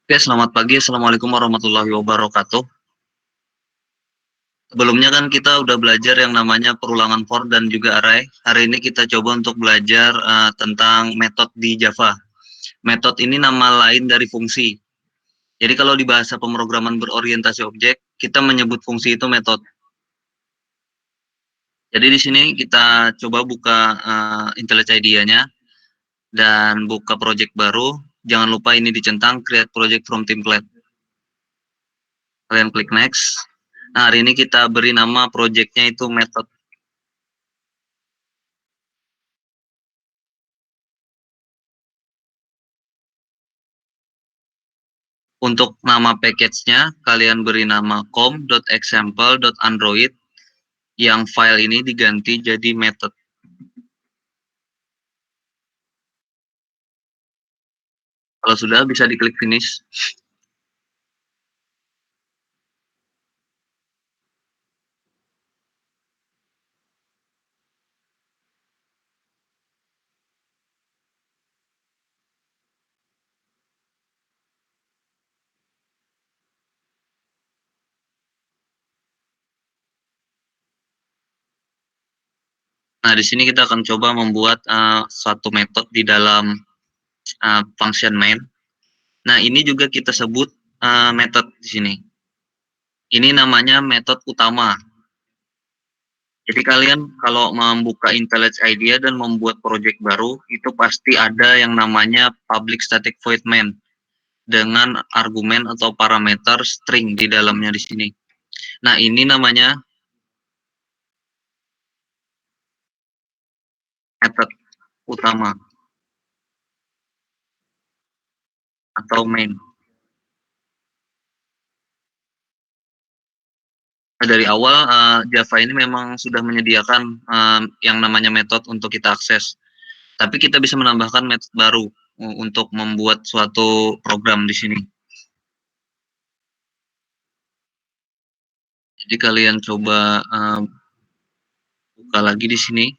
Oke, selamat pagi. Assalamualaikum warahmatullahi wabarakatuh. Sebelumnya kan kita udah belajar yang namanya perulangan for dan juga array. Hari ini kita coba untuk belajar tentang metode di Java. Metode ini nama lain dari fungsi. Jadi kalau di bahasa pemrograman berorientasi objek, kita menyebut fungsi itu metode. Jadi di sini kita coba buka IntelliJ IDEA-nya dan buka project baru. Jangan lupa ini dicentang create project from template. Kalian klik next. Nah, hari ini kita beri nama projectnya itu method. Untuk nama package-nya, kalian beri nama com.example.android yang file ini diganti jadi method. Kalau sudah, bisa diklik finish. Nah, di sini kita akan coba membuat suatu metode di dalam function main. Nah, ini juga kita sebut method di sini. Ini namanya metode utama. Jadi kalian kalau membuka IntelliJ IDEA dan membuat project baru, itu pasti ada yang namanya public static void main dengan argumen atau parameter string di dalamnya di sini. Nah, ini namanya method utama atau main. Nah, dari awal Java ini memang sudah menyediakan yang namanya method untuk kita akses. Tapi kita bisa menambahkan method baru untuk membuat suatu program di sini. Jadi kalian coba buka lagi di sini.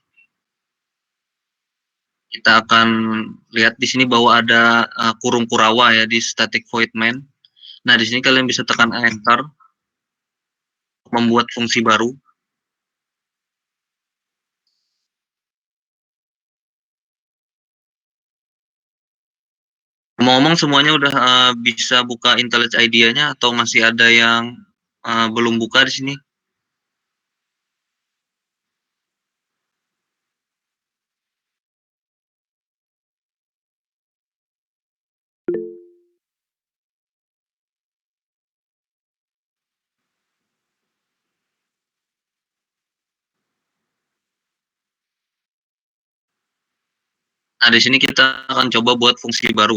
Kita akan lihat di sini bahwa ada kurung kurawa ya di static void main. Nah, di sini kalian bisa tekan enter untuk membuat fungsi baru. Ngomong-ngomong semuanya udah bisa buka IntelliJ IDEA-nya atau masih ada yang belum buka di sini? Nah, di sini kita akan coba buat fungsi baru.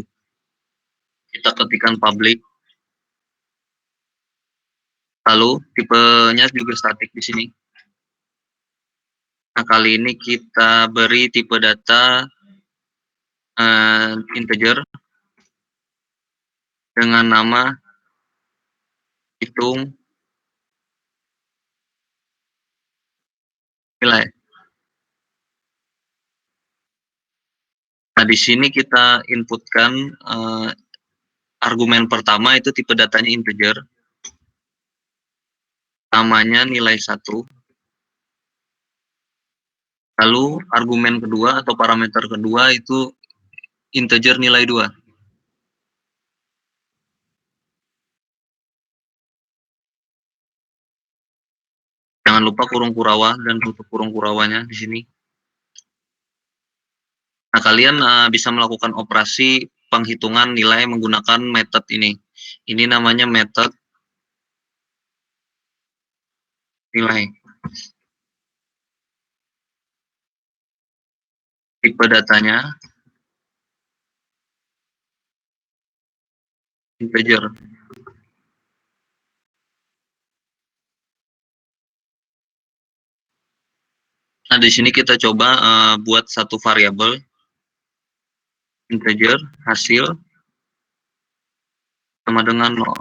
Kita ketikkan public. Lalu tipenya juga static di sini. Nah, kali ini kita beri tipe data integer dengan nama hitung nilai. Nah, di sini kita inputkan argumen pertama itu tipe datanya integer, namanya nilai 1. Lalu argumen kedua atau parameter kedua itu integer nilai 2. Jangan lupa kurung kurawa dan tutup kurung kurawanya di sini. Nah, kalian bisa melakukan operasi penghitungan nilai menggunakan method ini. Ini namanya method nilai. Tipe datanya integer. Nah, di sini kita coba buat satu variabel integer hasil sama dengan 0.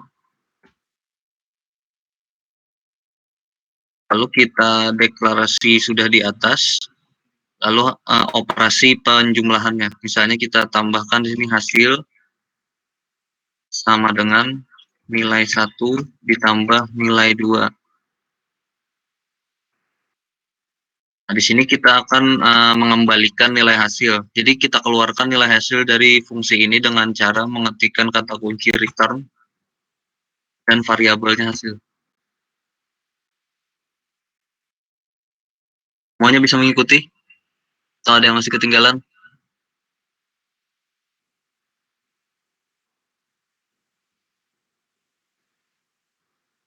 Lalu kita deklarasi sudah di atas, lalu operasi penjumlahannya. Misalnya kita tambahkan di sini hasil sama dengan nilai 1 ditambah nilai 2. Nah, di sini kita akan mengembalikan nilai hasil. Jadi kita keluarkan nilai hasil dari fungsi ini dengan cara mengetikkan kata kunci return dan variabelnya hasil. Semuanya bisa mengikuti? Atau ada yang masih ketinggalan?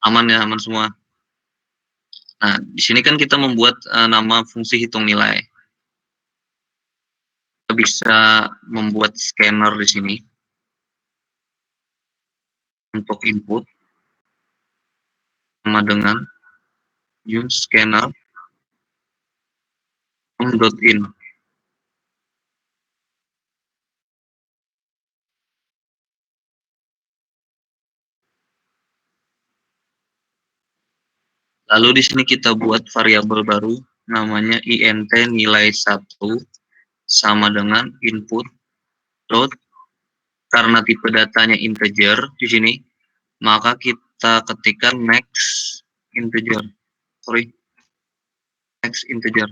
Aman ya, aman semua. Nah, di sini kan kita membuat nama fungsi hitung nilai. Kita bisa membuat scanner di sini untuk input sama dengan use scanner in. Lalu di sini kita buat variabel baru namanya int nilai 1 sama dengan input dot, karena tipe datanya integer di sini, maka kita ketikkan next integer. Next integer.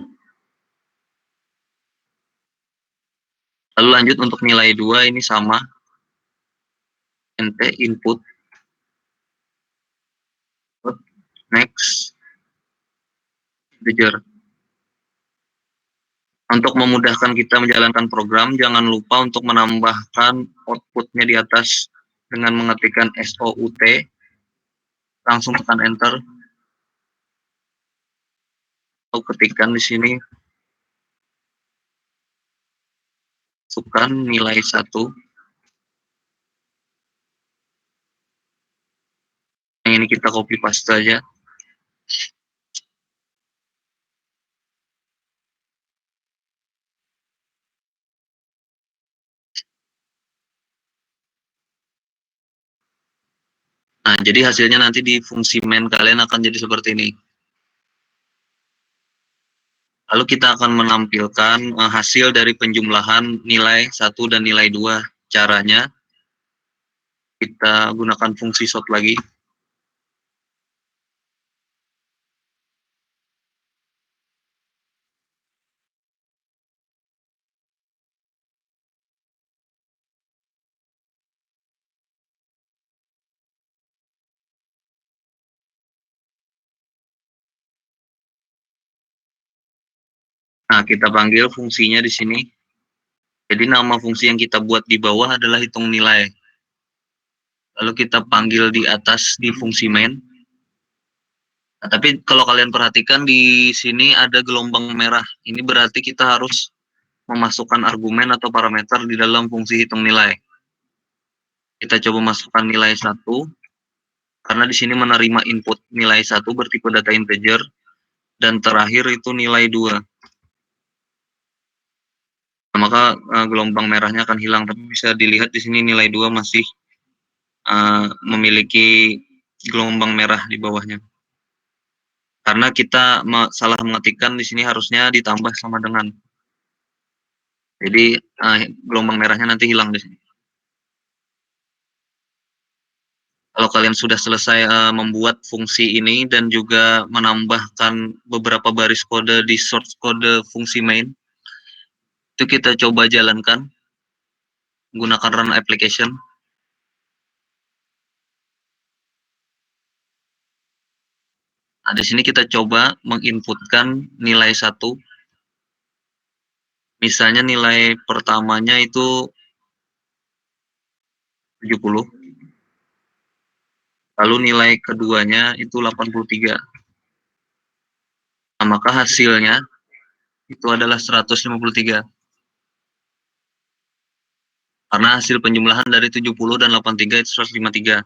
Lalu lanjut untuk nilai 2 ini sama int input dot next integer. Untuk memudahkan kita menjalankan program, jangan lupa untuk menambahkan outputnya di atas dengan mengetikkan SOUT, langsung tekan enter, atau ketikkan di sini masukkan nilai 1. Yang ini kita copy paste saja. Nah, jadi hasilnya nanti di fungsi main kalian akan jadi seperti ini. Lalu kita akan menampilkan hasil dari penjumlahan nilai 1 dan nilai 2. Caranya, kita gunakan fungsi sort lagi. Nah, kita panggil fungsinya di sini. Jadi nama fungsi yang kita buat di bawah adalah hitung nilai. Lalu kita panggil di atas di fungsi main. Nah, tapi kalau kalian perhatikan di sini ada gelombang merah. Ini berarti kita harus memasukkan argumen atau parameter di dalam fungsi hitung nilai. Kita coba masukkan nilai 1, karena di sini menerima input nilai 1 bertipe data integer, dan terakhir itu nilai 2. Nah, maka gelombang merahnya akan hilang, tapi bisa dilihat di sini nilai 2 masih memiliki gelombang merah di bawahnya. Karena kita salah mengetikkan di sini harusnya ditambah sama dengan. Jadi gelombang merahnya nanti hilang di sini. Kalau kalian sudah selesai membuat fungsi ini dan juga menambahkan beberapa baris kode di source kode fungsi main, itu kita coba jalankan menggunakan run application. Nah, di sini kita coba menginputkan nilai 1. Misalnya nilai pertamanya itu 70. Lalu nilai keduanya itu 83. Nah, maka hasilnya itu adalah 153. Karena hasil penjumlahan dari 70 dan 83 itu 153.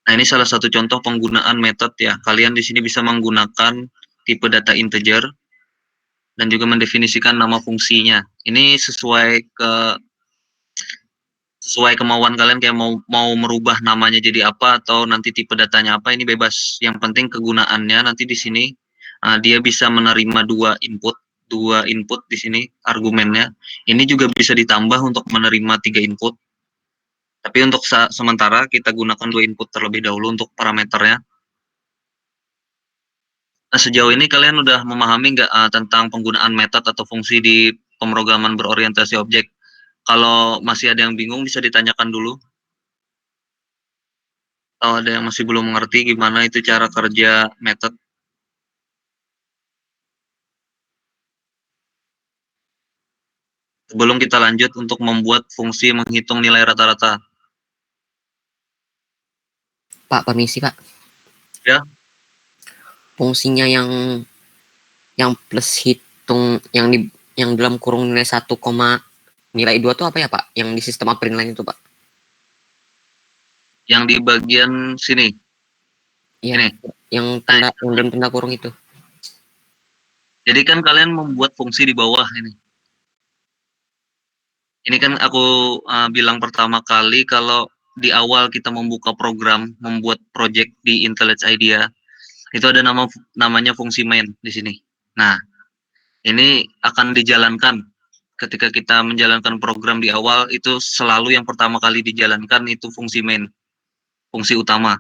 Nah, ini salah satu contoh penggunaan metode ya. Kalian di sini bisa menggunakan tipe data integer dan juga mendefinisikan nama fungsinya. Ini sesuai kemauan kalian, kayak mau merubah namanya jadi apa atau nanti tipe datanya apa, ini bebas. Yang penting kegunaannya nanti di sini dia bisa menerima dua input di sini argumennya. Ini juga bisa ditambah untuk menerima 3 input. Tapi untuk sementara kita gunakan 2 input terlebih dahulu untuk parameternya. Nah, sejauh ini kalian udah memahami nggak, tentang penggunaan metode atau fungsi di pemrograman berorientasi objek? Kalau masih ada yang bingung bisa ditanyakan dulu, kalau ada yang masih belum mengerti gimana itu cara kerja metode. Sebelum kita lanjut untuk membuat fungsi menghitung nilai rata-rata. Pak, permisi Pak. Ya. Fungsinya yang plus hitung yang dalam kurung nilai 1, nilai 2 tuh apa ya Pak? Yang di sistem upper inline itu Pak? Yang di bagian sini. Iya, Ini. yang dalam tanda kurung itu. Jadi kan kalian membuat fungsi di bawah ini. Ini kan aku bilang pertama kali kalau di awal kita membuka program, membuat project di IntelliJ IDEA, itu ada namanya fungsi main di sini. Nah, ini akan dijalankan ketika kita menjalankan program di awal, itu selalu yang pertama kali dijalankan itu fungsi main, fungsi utama.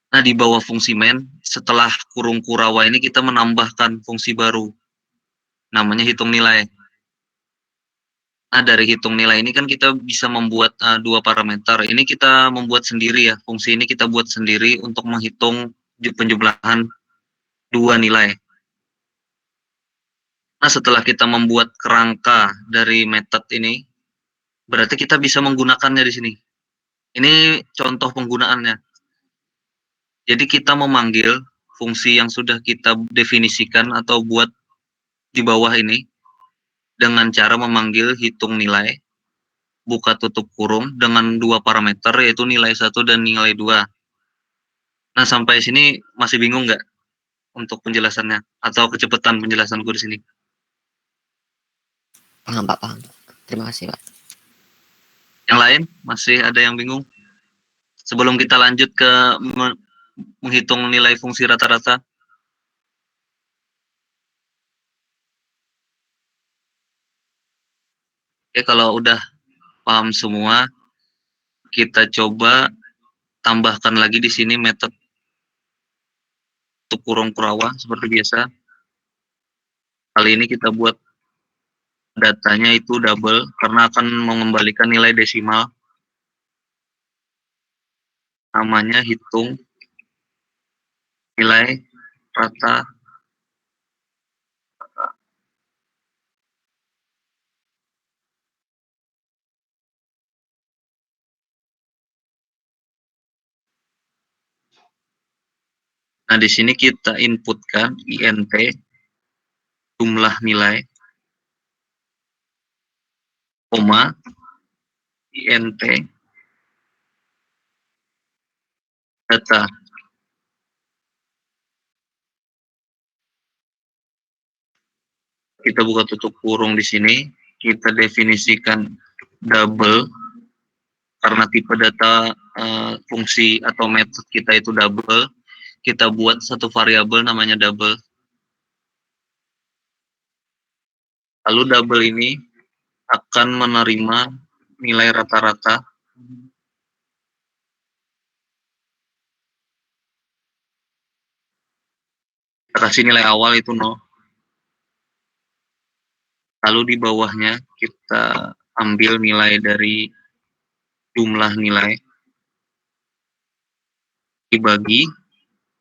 Nah, di bawah fungsi main, setelah kurung kurawa ini kita menambahkan fungsi baru, namanya hitung nilai. Nah, dari hitung nilai ini kan kita bisa membuat 2 parameter. Ini kita membuat sendiri ya, fungsi ini kita buat sendiri untuk menghitung penjumlahan 2 nilai. Nah, setelah kita membuat kerangka dari metode ini, berarti kita bisa menggunakannya di sini. Ini contoh penggunaannya. Jadi kita memanggil fungsi yang sudah kita definisikan atau buat di bawah ini dengan cara memanggil hitung nilai, buka tutup kurung dengan 2 parameter yaitu nilai 1 dan nilai 2. Nah, sampai sini masih bingung nggak untuk penjelasannya atau kecepatan penjelasanku di sini? Paham Pak, paham. Terima kasih Pak. Yang lain masih ada yang bingung? Sebelum kita lanjut ke menghitung nilai fungsi rata-rata. Oke, kalau udah paham semua, kita coba tambahkan lagi di sini metode untuk kurung kurawa seperti biasa. Kali ini kita buat datanya itu double karena akan mengembalikan nilai desimal. Namanya hitung nilai rata. Nah, di sini kita inputkan INT, jumlah nilai, koma, INT, data. Kita buka tutup kurung di sini, kita definisikan double, karena tipe data fungsi atau metode kita itu double, kita buat satu variabel namanya double. Lalu double ini akan menerima nilai rata-rata. Kita kasih nilai awal itu 0. Lalu di bawahnya kita ambil nilai dari jumlah nilai, dibagi.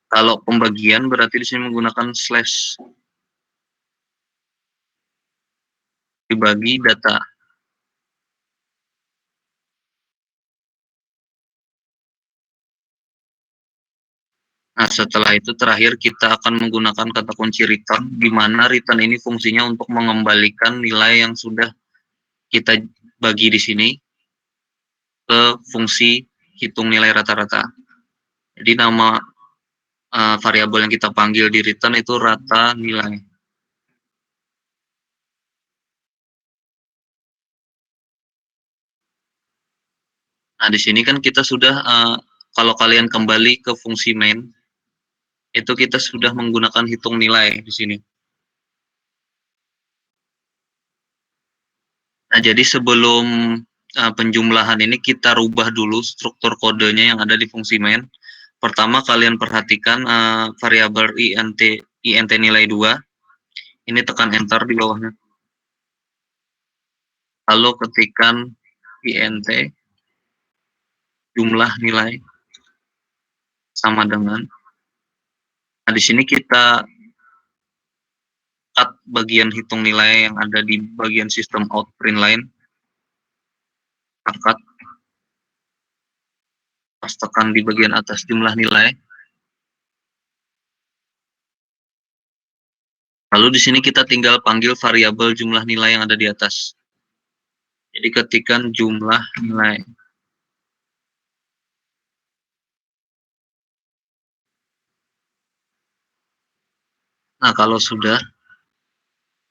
Kalau pembagian berarti di sini menggunakan slash, dibagi data. Nah, setelah itu terakhir kita akan menggunakan kata kunci return, di mana return ini fungsinya untuk mengembalikan nilai yang sudah kita bagi di sini ke fungsi hitung nilai rata-rata. Jadi nama variabel yang kita panggil di return itu rata nilai. Nah, di sini kan kita sudah, kalau kalian kembali ke fungsi main, itu kita sudah menggunakan hitung nilai di sini. Nah, jadi sebelum penjumlahan ini kita rubah dulu struktur kodenya yang ada di fungsi main. Pertama kalian perhatikan variabel int nilai 2. Ini tekan enter di bawahnya. Lalu ketikkan int jumlah nilai sama dengan. Nah, di sini kita cut bagian hitung nilai yang ada di bagian sistem out print line. Cut. Pas tekan di bagian atas jumlah nilai. Lalu di sini kita tinggal panggil variabel jumlah nilai yang ada di atas. Jadi ketikkan jumlah nilai. Nah, kalau sudah,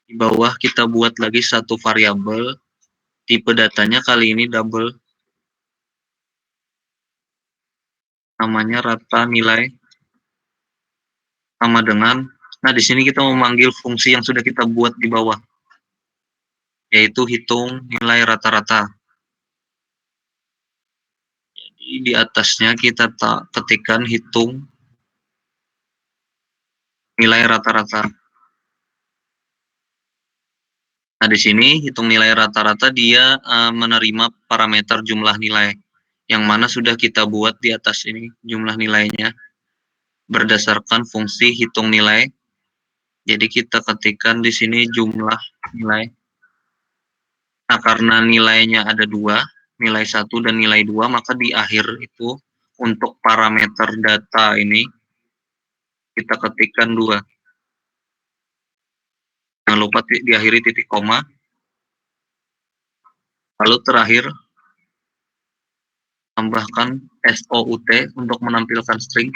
di bawah kita buat lagi satu variabel, tipe datanya kali ini double, namanya rata nilai, sama dengan, nah di sini kita memanggil fungsi yang sudah kita buat di bawah, yaitu hitung nilai rata-rata. Jadi di atasnya kita ketikkan hitung nilai rata-rata. Nah, di sini hitung nilai rata-rata dia menerima parameter jumlah nilai, yang mana sudah kita buat di atas ini jumlah nilainya berdasarkan fungsi hitung nilai. Jadi kita ketikkan di sini jumlah nilai. Nah, karena nilainya ada dua, nilai 1 dan nilai 2, maka di akhir itu untuk parameter data ini kita ketikkan 2. Jangan lupa diakhiri titik koma. Lalu terakhir tambahkan SOUT untuk menampilkan string.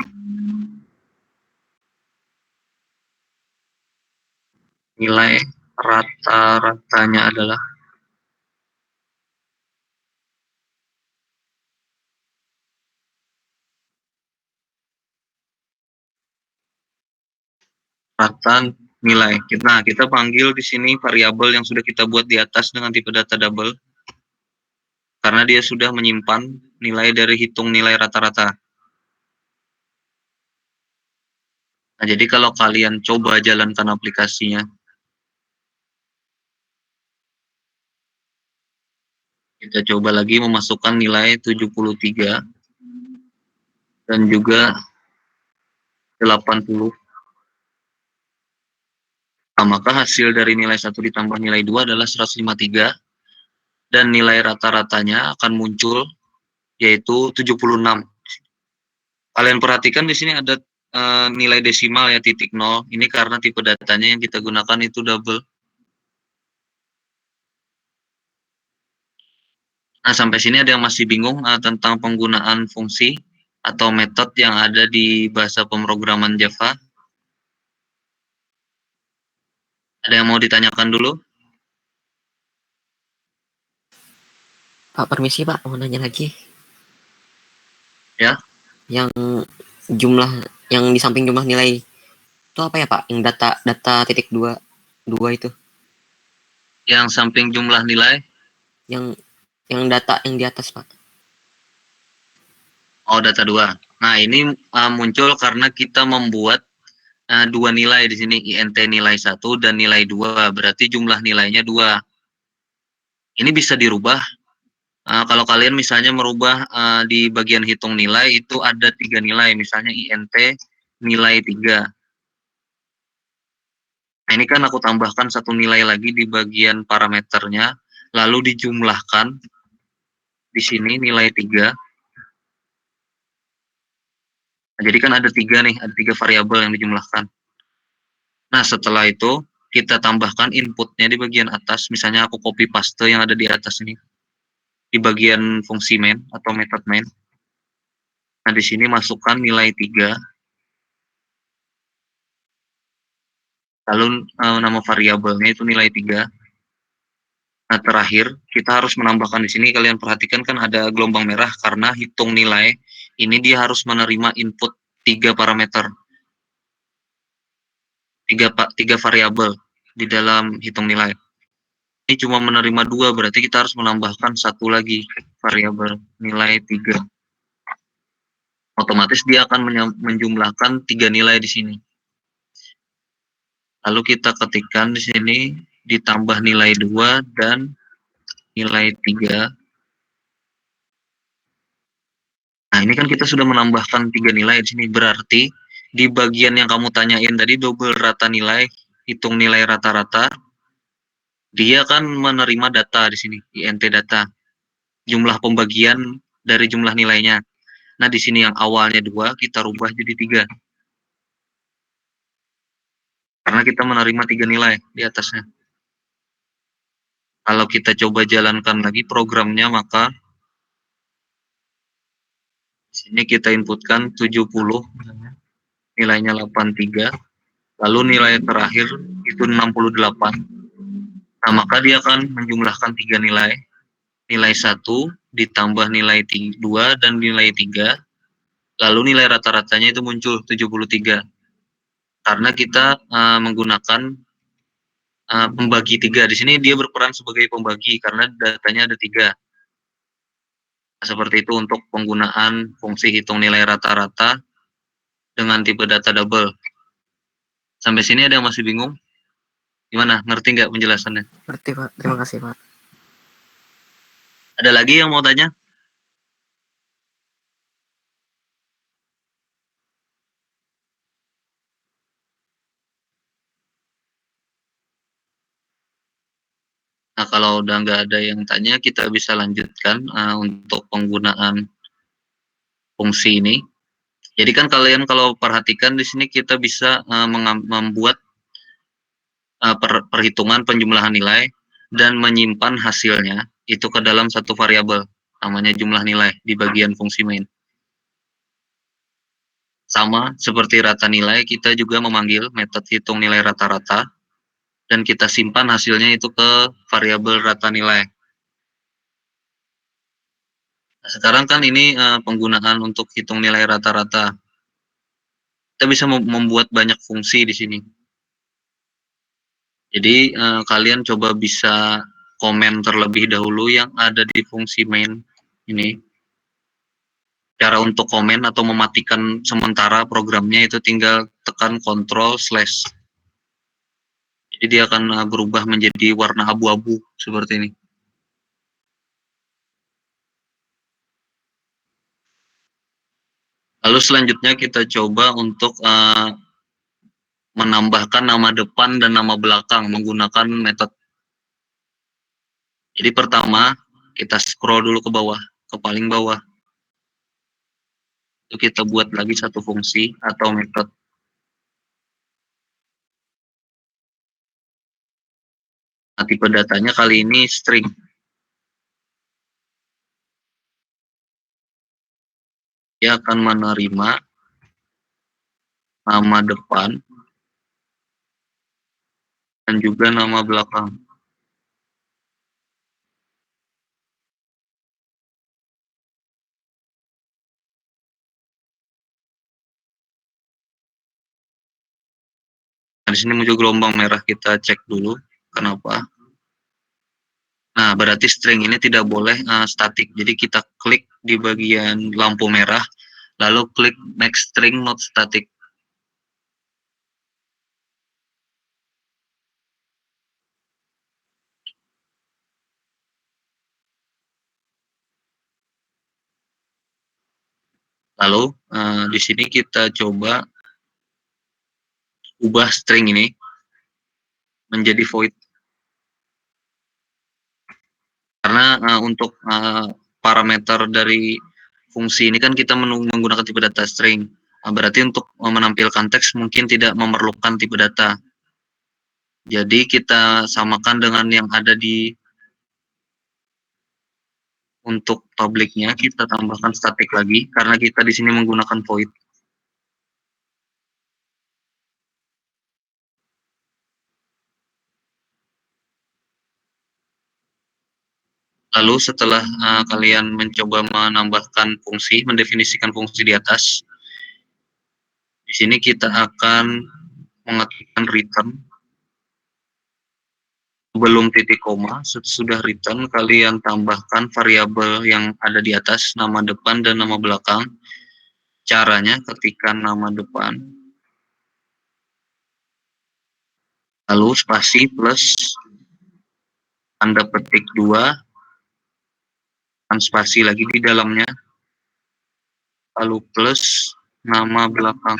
Nilai rata-ratanya adalah rata nilai. Nah, kita panggil di sini variabel yang sudah kita buat di atas dengan tipe data double, karena dia sudah menyimpan nilai dari hitung nilai rata-rata. Nah, jadi kalau kalian coba jalankan aplikasinya, kita coba lagi memasukkan nilai 73 dan juga 80. Nah, maka hasil dari nilai 1 ditambah nilai 2 adalah 153, dan nilai rata-ratanya akan muncul yaitu 76. Kalian perhatikan di sini ada nilai desimal ya, titik 0. Ini karena tipe datanya yang kita gunakan itu double. Nah, sampai sini ada yang masih bingung tentang penggunaan fungsi atau metode yang ada di bahasa pemrograman Java? Ada yang mau ditanyakan dulu? Pak, permisi Pak, mau nanya lagi. Ya. Yang jumlah, yang di samping jumlah nilai itu apa ya Pak? Yang data titik 2 itu. Yang samping jumlah nilai? Yang data yang di atas Pak. Oh, data 2. Nah, ini muncul karena kita membuat dua nilai di sini, int nilai 1 dan nilai 2, berarti jumlah nilainya 2. Ini bisa dirubah. Kalau kalian misalnya merubah di bagian hitung nilai itu ada 3 nilai, misalnya int nilai 3. Nah, ini kan aku tambahkan satu nilai lagi di bagian parameternya, lalu dijumlahkan di sini nilai 3. Nah, jadi kan ada 3 nih, ada 3 variabel yang dijumlahkan. Nah, setelah itu kita tambahkan inputnya di bagian atas, misalnya aku copy paste yang ada di atas ini, di bagian fungsi main atau method main. Nah, di sini masukkan nilai 3, lalu nama variabelnya itu nilai 3. Nah, terakhir kita harus menambahkan di sini, kalian perhatikan kan ada gelombang merah karena hitung nilai ini dia harus menerima input 3 parameter, 3 variabel di dalam hitung nilai. ini cuma menerima 2, berarti kita harus menambahkan 1 lagi variabel nilai 3. Otomatis dia akan menjumlahkan 3 nilai di sini. Lalu kita ketikkan di sini ditambah nilai 2 dan nilai 3. Nah, ini kan kita sudah menambahkan 3 nilai di sini, berarti di bagian yang kamu tanyain tadi double rata nilai, hitung nilai rata-rata, dia kan menerima data di sini, INT data. Jumlah pembagian dari jumlah nilainya. Nah, di sini yang awalnya 2 kita rubah jadi 3. Karena kita menerima 3 nilai di atasnya. Kalau kita coba jalankan lagi programnya, maka di sini kita inputkan 70, nilainya 83, lalu nilai terakhir itu 68. Nah, maka dia akan menjumlahkan 3 nilai. Nilai 1 ditambah nilai 2 dan nilai 3, lalu nilai rata-ratanya itu muncul 73. Karena kita menggunakan pembagi 3. Di sini dia berperan sebagai pembagi karena datanya ada 3. Seperti itu untuk penggunaan fungsi hitung nilai rata-rata dengan tipe data double. Sampai sini ada yang masih bingung? Gimana? Ngerti nggak penjelasannya? Ngerti Pak, terima kasih Pak. Ada lagi yang mau tanya? Nah, kalau udah nggak ada yang tanya, kita bisa lanjutkan untuk penggunaan fungsi ini. Jadi kan kalian kalau perhatikan di sini kita bisa membuat perhitungan penjumlahan nilai dan menyimpan hasilnya itu ke dalam satu variabel namanya jumlah nilai di bagian fungsi main. Sama seperti rata nilai, kita juga memanggil metode hitung nilai rata-rata dan kita simpan hasilnya itu ke variabel rata nilai. Nah, sekarang kan ini penggunaan untuk hitung nilai rata-rata. Kita bisa membuat banyak fungsi di sini. Jadi kalian coba bisa komen terlebih dahulu yang ada di fungsi main ini. Cara untuk komen atau mematikan sementara programnya itu tinggal tekan Ctrl/. Jadi dia akan berubah menjadi warna abu-abu seperti ini. Lalu selanjutnya kita coba untuk menambahkan nama depan dan nama belakang menggunakan metode. Jadi pertama, kita scroll dulu ke bawah, ke paling bawah. Itu kita buat lagi satu fungsi atau metode. Nah, tipe datanya kali ini string. Dia akan menerima nama depan dan juga nama belakang. Nah, di sini muncul gelombang merah, kita cek dulu kenapa. Nah, berarti string ini tidak boleh statik. Jadi kita klik di bagian lampu merah, lalu klik make string not static. Lalu di sini kita coba ubah string ini menjadi void. Karena untuk parameter dari fungsi ini kan kita menggunakan tipe data string. Nah, berarti untuk menampilkan teks mungkin tidak memerlukan tipe data. Jadi kita samakan dengan yang ada di untuk publiknya, kita tambahkan static lagi karena kita di sini menggunakan void. Lalu setelah kalian mencoba menambahkan fungsi, mendefinisikan fungsi di atas, di sini kita akan mengetikkan return Sebelum titik koma, sesudah return, kalian tambahkan variabel yang ada di atas, nama depan dan nama belakang. Caranya ketikkan nama depan, lalu spasi plus tanda petik 2, dan spasi lagi di dalamnya, lalu plus nama belakang.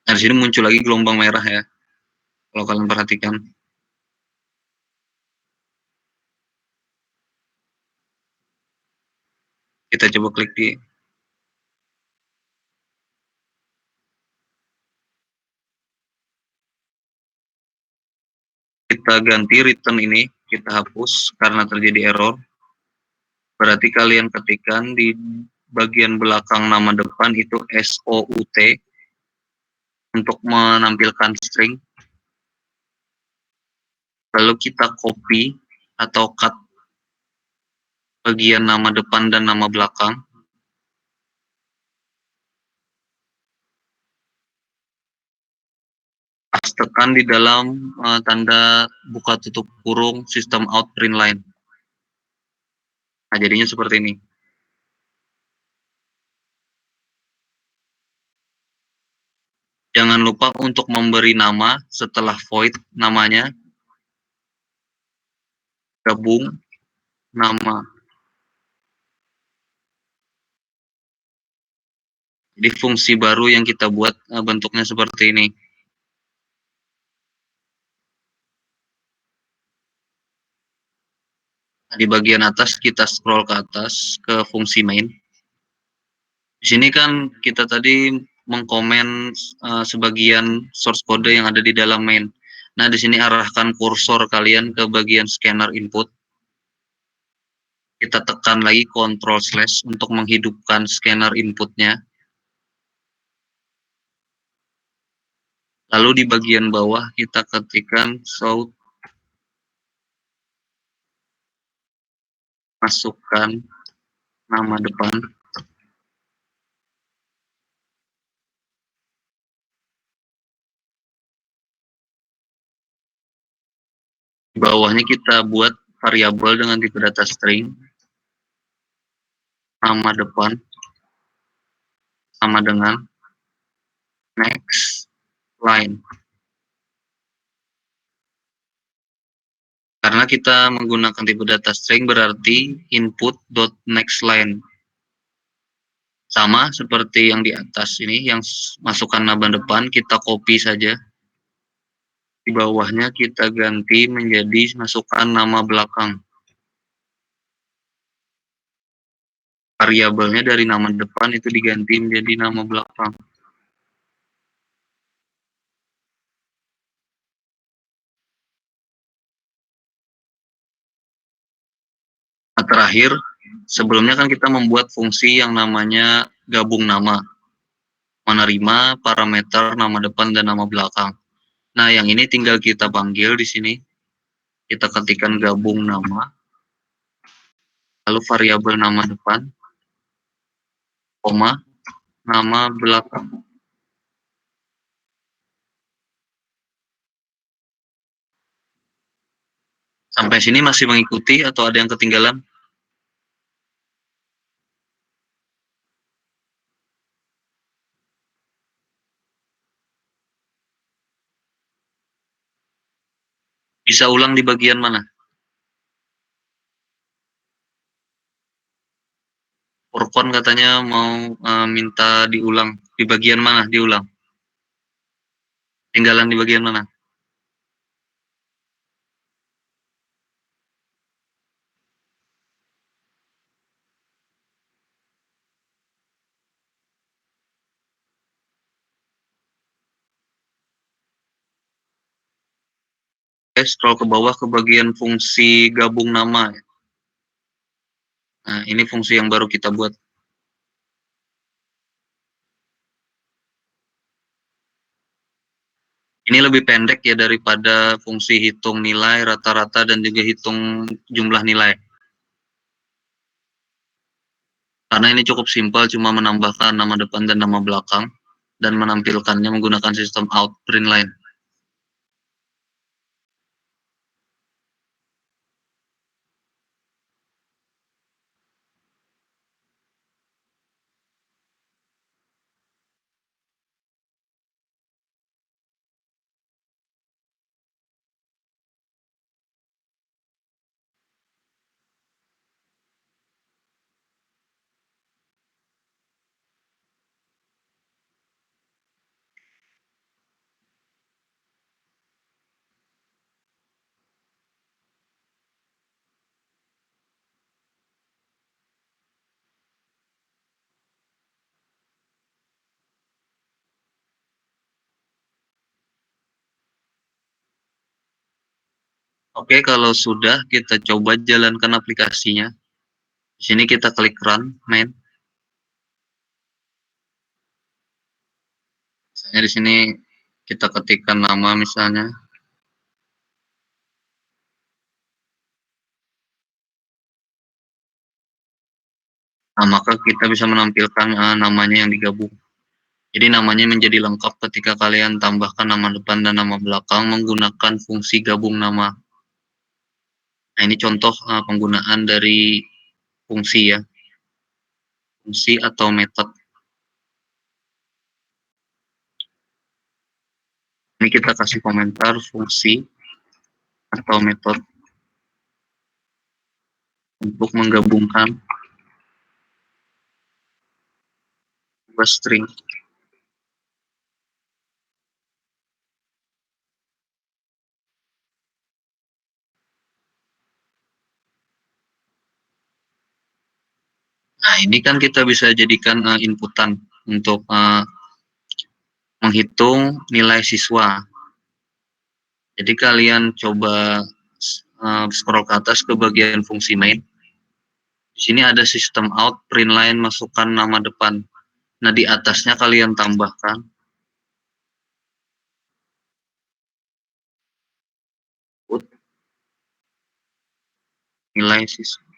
Nah, di sini muncul lagi gelombang merah ya, kalau kalian perhatikan. Kita coba klik di kita ganti return ini, kita hapus karena terjadi error. Berarti kalian ketikkan di bagian belakang nama depan itu SOUT untuk menampilkan string. Lalu kita copy atau cut bagian nama depan dan nama belakang. Pastekan di dalam tanda buka tutup kurung system out print line. Nah, jadinya seperti ini. Jangan lupa untuk memberi nama setelah void namanya, gabung nama. Jadi fungsi baru yang kita buat bentuknya seperti ini. Nah, di bagian atas kita scroll ke atas ke fungsi main. Di sini kan kita tadi mengkomen sebagian source code yang ada di dalam main. Nah, di sini arahkan kursor kalian ke bagian scanner input. Kita tekan lagi Ctrl/ untuk menghidupkan scanner inputnya. Lalu di bagian bawah kita ketikkan show, masukkan nama depan. Di bawahnya kita buat variabel dengan tipe data string, nama depan sama dengan next line. Karena kita menggunakan tipe data string berarti input.nextLine. Sama seperti yang di atas ini, yang masukkan nama depan kita copy saja. Di bawahnya kita ganti menjadi masukkan nama belakang. Variabelnya dari nama depan itu diganti menjadi nama belakang. Nah, terakhir, sebelumnya kan kita membuat fungsi yang namanya gabung nama, menerima parameter nama depan dan nama belakang. Nah, yang ini tinggal kita panggil di sini. Kita ketikkan gabung nama, lalu variabel nama depan, koma, nama belakang. Sampai sini masih mengikuti atau ada yang ketinggalan? Bisa ulang di bagian mana? Urkon katanya mau minta diulang. Di bagian mana diulang? Tinggalan di bagian mana? Scroll ke bawah ke bagian fungsi gabung nama. Nah, ini fungsi yang baru kita buat. Ini lebih pendek ya daripada fungsi hitung nilai, rata-rata, dan juga hitung jumlah nilai. Karena ini cukup simpel, cuma menambahkan nama depan dan nama belakang. dan menampilkannya menggunakan sistem out print line. Oke, kalau sudah kita coba jalankan aplikasinya. Di sini kita klik run main. Misalnya di sini kita ketikkan nama misalnya. Nah, maka kita bisa menampilkan namanya yang digabung. Jadi namanya menjadi lengkap ketika kalian tambahkan nama depan dan nama belakang menggunakan fungsi gabung nama. Nah, ini contoh penggunaan dari fungsi ya. Fungsi atau method. Ini kita kasih komentar fungsi atau method untuk menggabungkan dua string. Nah, ini kan kita bisa jadikan inputan untuk menghitung nilai siswa. Jadi kalian coba scroll ke atas ke bagian fungsi main. Di sini ada sistem out, print line, masukkan nama depan. Nah, di atasnya kalian tambahkan nilai siswa.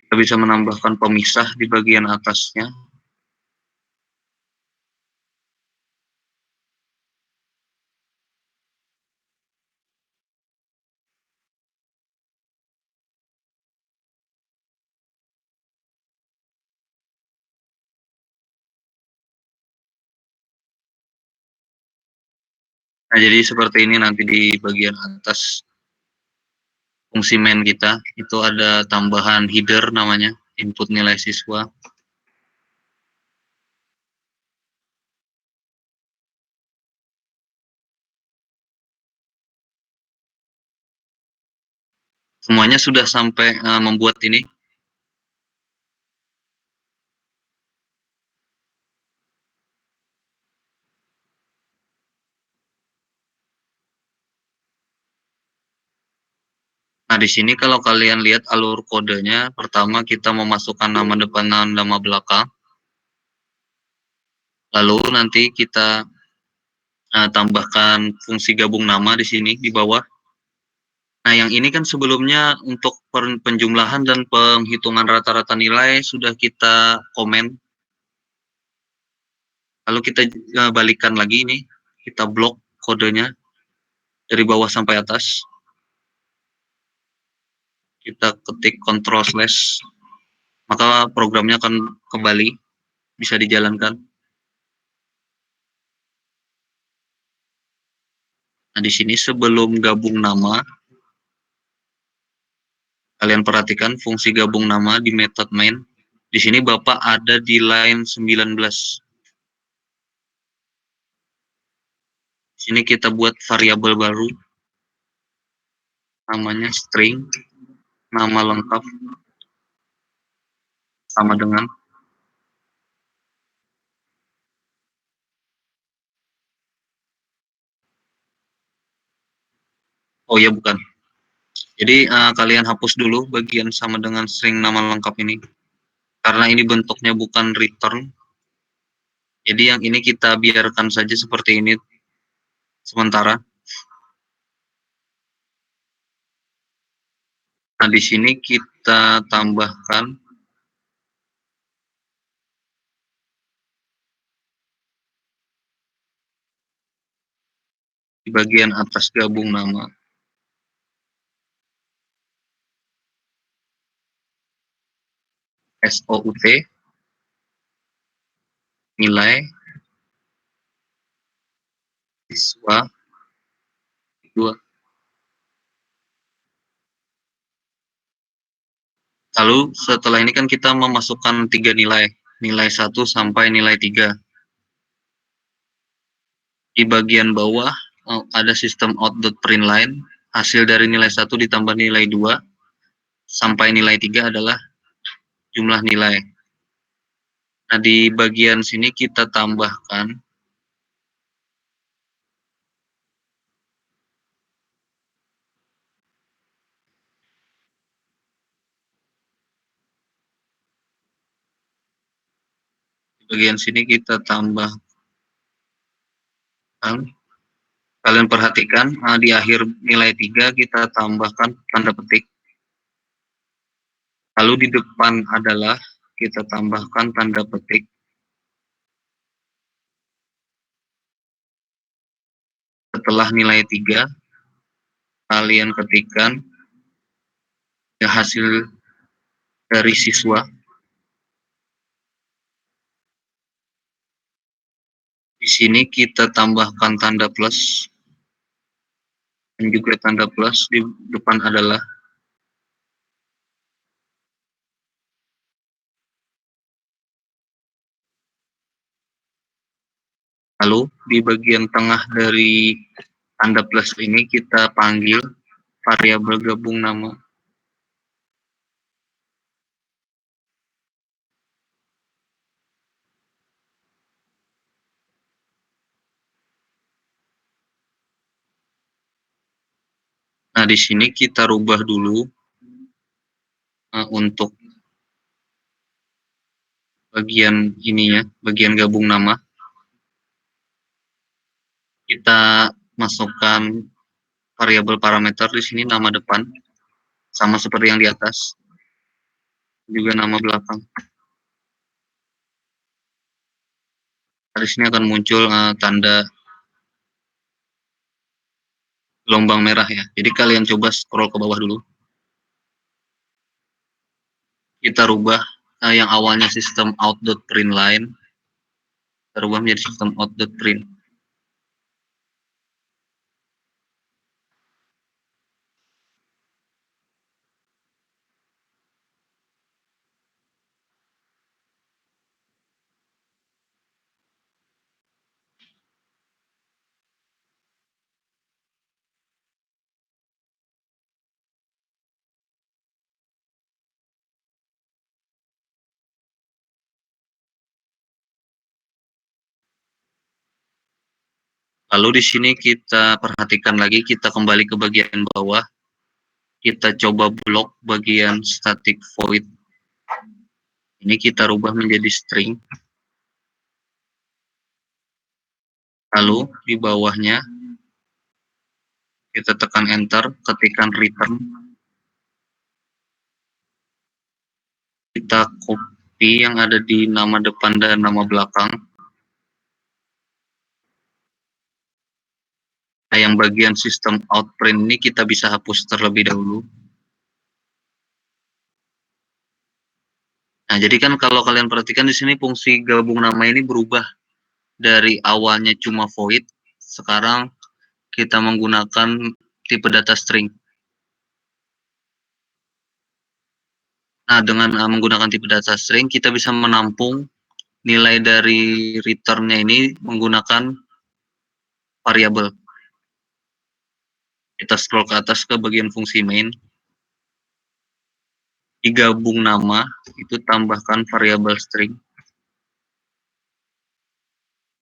Kita bisa menambahkan pemisah di bagian atasnya. Nah, jadi seperti ini nanti di bagian atas fungsi main kita, itu ada tambahan header namanya, input nilai siswa. Semuanya sudah sampai membuat ini. Nah, di sini kalau kalian lihat alur kodenya, pertama kita memasukkan nama depan dan nama belakang. Lalu nanti kita tambahkan fungsi gabung nama di sini di bawah. Nah, yang ini kan sebelumnya untuk penjumlahan dan penghitungan rata-rata nilai sudah kita komen. Lalu kita balikan lagi ini, kita blok kodenya dari bawah sampai atas. Kita ketik Ctrl/, maka programnya akan kembali, bisa dijalankan. Nah, di sini sebelum gabung nama, kalian perhatikan fungsi gabung nama di method main. Di sini Bapak ada di line 19. Di sini kita buat variabel baru, namanya string, nama lengkap, sama dengan. Oh ya, bukan. Jadi kalian hapus dulu bagian sama dengan string nama lengkap ini. Karena ini bentuknya bukan return. Jadi yang ini kita biarkan saja seperti ini sementara. Nah, di sini kita tambahkan Di bagian atas gabung nama. SOUT, nilai, siswa, 2. Lalu setelah ini kan kita memasukkan 3 nilai. Nilai 1 sampai nilai 3. Di bagian bawah ada sistem out.println. Hasil dari nilai 1 ditambah nilai 2 sampai nilai 3 adalah jumlah nilai. Nah, di bagian sini kita tambahkan di bagian sini kita tambahkan, kalian perhatikan di akhir nilai 3 kita tambahkan tanda petik. Lalu di depan adalah kita tambahkan tanda petik. Setelah nilai 3, kalian ketikkan ya hasil dari siswa. Di sini kita tambahkan tanda plus dan juga tanda plus di depan adalah. Lalu di bagian tengah dari tanda plus ini kita panggil variabel gabung nama. Nah, di sini kita rubah dulu untuk bagian ini ya, bagian gabung nama. Kita masukkan variabel parameter di sini nama depan sama seperti yang di atas. Juga nama belakang. Di sini akan muncul tanda gelombang merah ya. Jadi kalian coba scroll ke bawah dulu. Kita rubah yang awalnya sistem out.println, kita rubah menjadi sistem out.print. Lalu di sini kita perhatikan lagi, kita kembali ke bagian bawah. Kita coba blok bagian static void. Ini kita rubah menjadi string. Lalu di bawahnya kita tekan enter, ketikkan return. Kita copy yang ada di nama depan dan nama belakang. Nah, yang bagian sistem out print ini kita bisa hapus terlebih dahulu. Nah, jadi kan kalau kalian perhatikan di sini fungsi gabung nama ini berubah dari awalnya cuma void, sekarang kita menggunakan tipe data string. Nah, dengan menggunakan tipe data string, kita bisa menampung nilai dari return-nya ini menggunakan variabel. Kita scroll ke atas ke bagian fungsi main. Di gabung nama, itu tambahkan variabel string.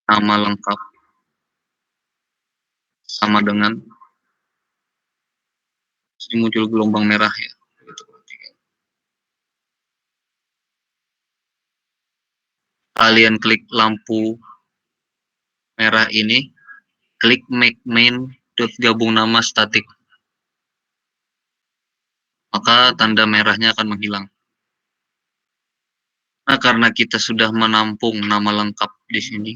Nama lengkap. Sama dengan, ini muncul gelombang merah ya. Kalian klik lampu merah ini, klik make main.gabung nama static. Maka tanda merahnya akan menghilang. Nah, karena kita sudah menampung nama lengkap di sini,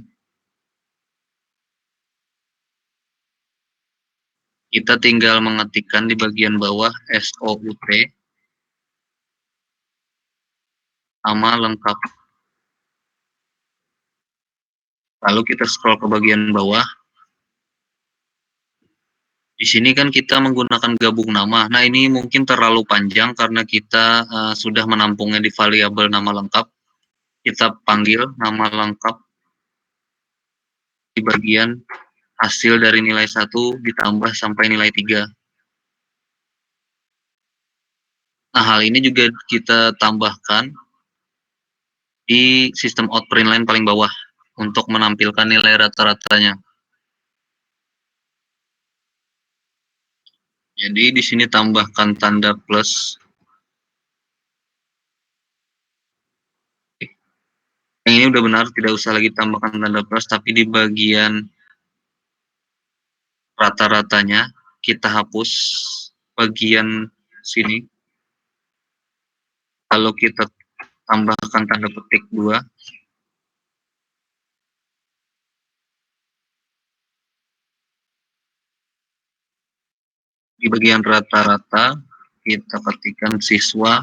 Kita tinggal mengetikkan di bagian bawah SOUT, nama lengkap. Lalu kita scroll ke bagian bawah. Di sini kan kita menggunakan gabung nama. Nah, ini mungkin terlalu panjang karena kita sudah menampungnya di variabel nama lengkap. Kita panggil nama lengkap di bagian hasil dari nilai 1 ditambah sampai nilai 3. Nah, hal ini juga kita tambahkan di sistem outprint line paling bawah untuk menampilkan nilai rata-ratanya. Jadi di sini tambahkan tanda plus. Yang ini udah benar, tidak usah lagi tambahkan tanda plus, tapi di bagian rata-ratanya kita hapus bagian sini. Kalau kita tambahkan tanda petik 2. Di bagian rata-rata kita ketikkan siswa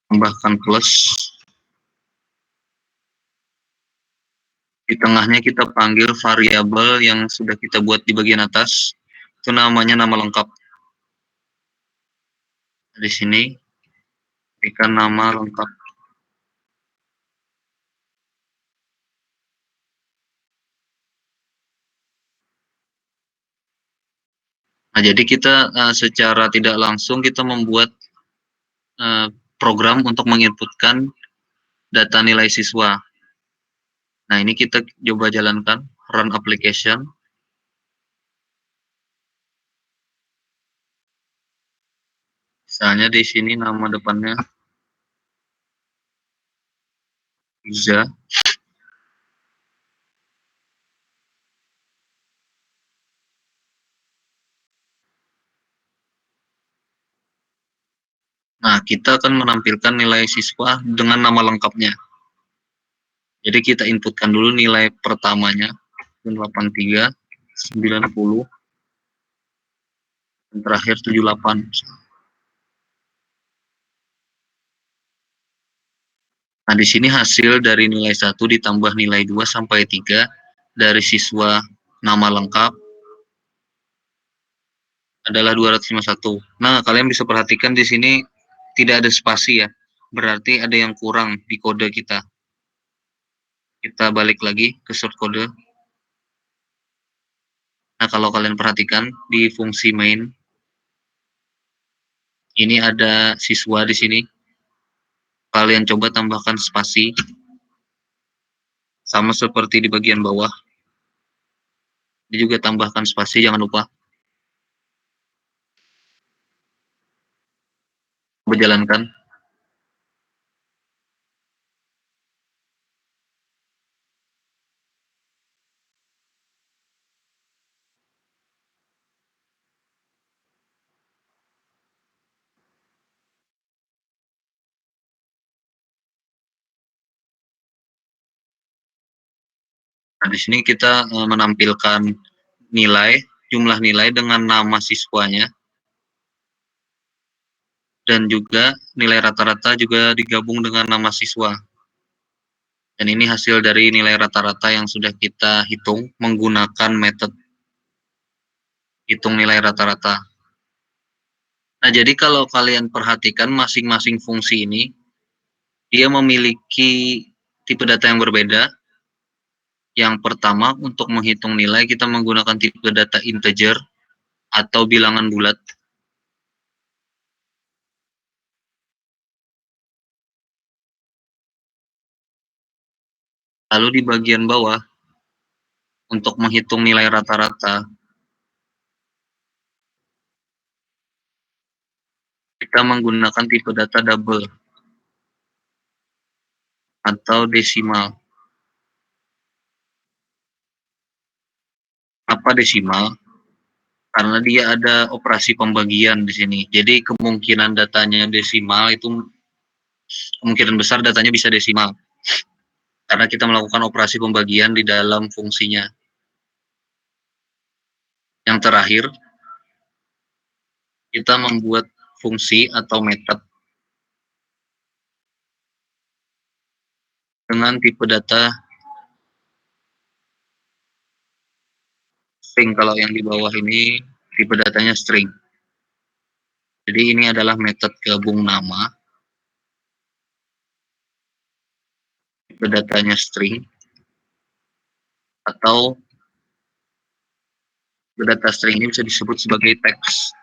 tambahkan plus. Di tengahnya kita panggil variabel yang sudah kita buat di bagian atas. Itu namanya nama lengkap. Di sini berikan nama lengkap. Nah, jadi kita secara tidak langsung kita membuat program untuk menginputkan data nilai siswa. Nah, ini kita coba jalankan, run application. Misalnya di sini nama depannya Iza. Nah, kita akan menampilkan nilai siswa dengan nama lengkapnya. Jadi kita inputkan dulu nilai pertamanya, 83, 90, dan terakhir 78. Nah, di sini hasil dari nilai 1 ditambah nilai 2 sampai 3 dari siswa nama lengkap adalah 251. Nah, kalian bisa perhatikan di sini tidak ada spasi ya. Berarti ada yang kurang di kode kita. Kita balik lagi ke source kode. Nah, kalau kalian perhatikan di fungsi main, ini ada siswa di sini. Kalian coba tambahkan spasi. Sama seperti di bagian bawah. Ini juga tambahkan spasi, jangan lupa. Berjalankan. Nah, di sini kita menampilkan nilai, jumlah nilai dengan nama siswanya, dan juga nilai rata-rata juga digabung dengan nama siswa. Dan ini hasil dari nilai rata-rata yang sudah kita hitung menggunakan metode hitung nilai rata-rata. Nah, jadi kalau kalian perhatikan masing-masing fungsi ini, dia memiliki tipe data yang berbeda. Yang pertama, untuk menghitung nilai, kita menggunakan tipe data integer atau bilangan bulat. Lalu di bagian bawah, untuk menghitung nilai rata-rata, kita menggunakan tipe data double atau desimal. Apa desimal? Karena dia ada operasi pembagian di sini. Jadi kemungkinan datanya desimal itu kemungkinan besar datanya bisa desimal. Karena kita melakukan operasi pembagian di dalam fungsinya. Yang terakhir, kita membuat fungsi atau method dengan tipe data string. Kalau yang di bawah ini tipe datanya string. Jadi ini adalah metode gabung nama, tipe datanya string, atau tipe data string ini bisa disebut sebagai teks.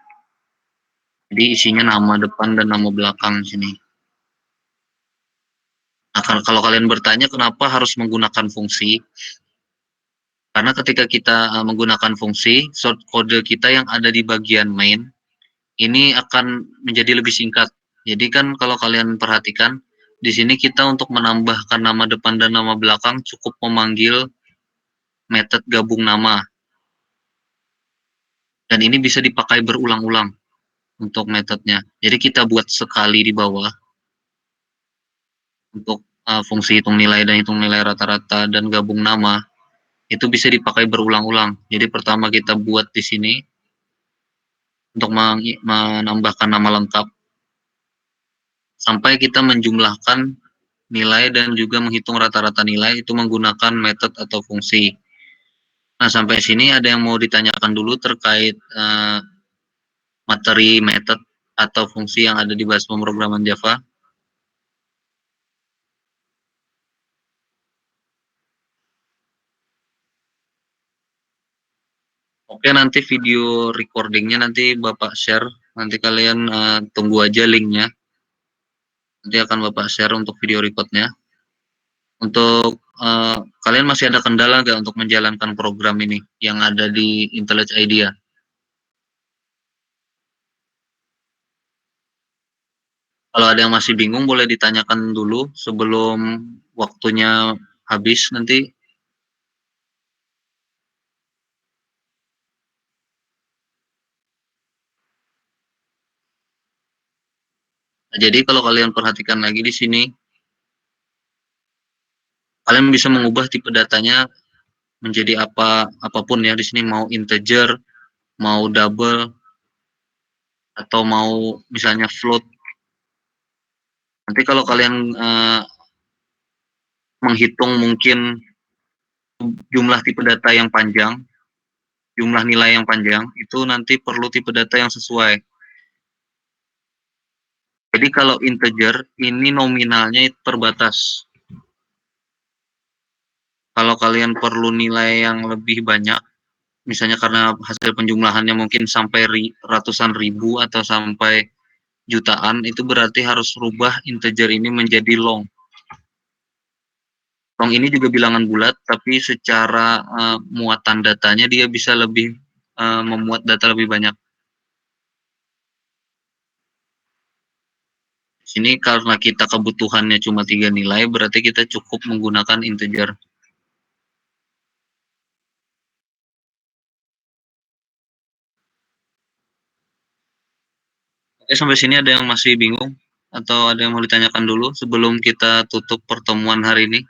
Jadi isinya nama depan dan nama belakang di sini. Nah, kalau kalian bertanya kenapa harus menggunakan fungsi, karena ketika kita menggunakan fungsi, short kode kita yang ada di bagian main ini akan menjadi lebih singkat. Jadi kan kalau kalian perhatikan, di sini kita untuk menambahkan nama depan dan nama belakang cukup memanggil metode gabung nama. Dan ini bisa dipakai berulang-ulang untuk metodenya. Jadi kita buat sekali di bawah untuk fungsi hitung nilai dan hitung nilai rata-rata dan gabung nama. Itu bisa dipakai berulang-ulang. Jadi pertama kita buat di sini untuk menambahkan nama lengkap sampai kita menjumlahkan nilai dan juga menghitung rata-rata nilai itu menggunakan metode atau fungsi. Nah, sampai sini ada yang mau ditanyakan dulu terkait materi metode atau fungsi yang ada di bahasa pemrograman Java? Oke, nanti video recordingnya nanti Bapak share. Nanti kalian tunggu aja linknya. Nanti akan Bapak share untuk video recordnya. Untuk kalian masih ada kendala nggak untuk menjalankan program ini yang ada di IntelliJ IDEA? Kalau ada yang masih bingung boleh ditanyakan dulu sebelum waktunya habis nanti. Nah, jadi kalau kalian perhatikan lagi di sini, kalian bisa mengubah tipe datanya menjadi apapun ya di sini, mau integer, mau double, atau mau misalnya float. Nanti kalau kalian menghitung mungkin jumlah tipe data yang panjang, jumlah nilai yang panjang, itu nanti perlu tipe data yang sesuai. Jadi kalau integer, ini nominalnya terbatas. Kalau kalian perlu nilai yang lebih banyak, misalnya karena hasil penjumlahannya mungkin sampai ratusan ribu atau sampai jutaan, itu berarti harus rubah integer ini menjadi long. Long ini juga bilangan bulat, tapi secara muatan datanya dia bisa lebih memuat data lebih banyak. Sini karena kita kebutuhannya cuma 3 nilai, berarti kita cukup menggunakan integer. Oke, sampai sini ada yang masih bingung? Atau ada yang mau ditanyakan dulu sebelum kita tutup pertemuan hari ini?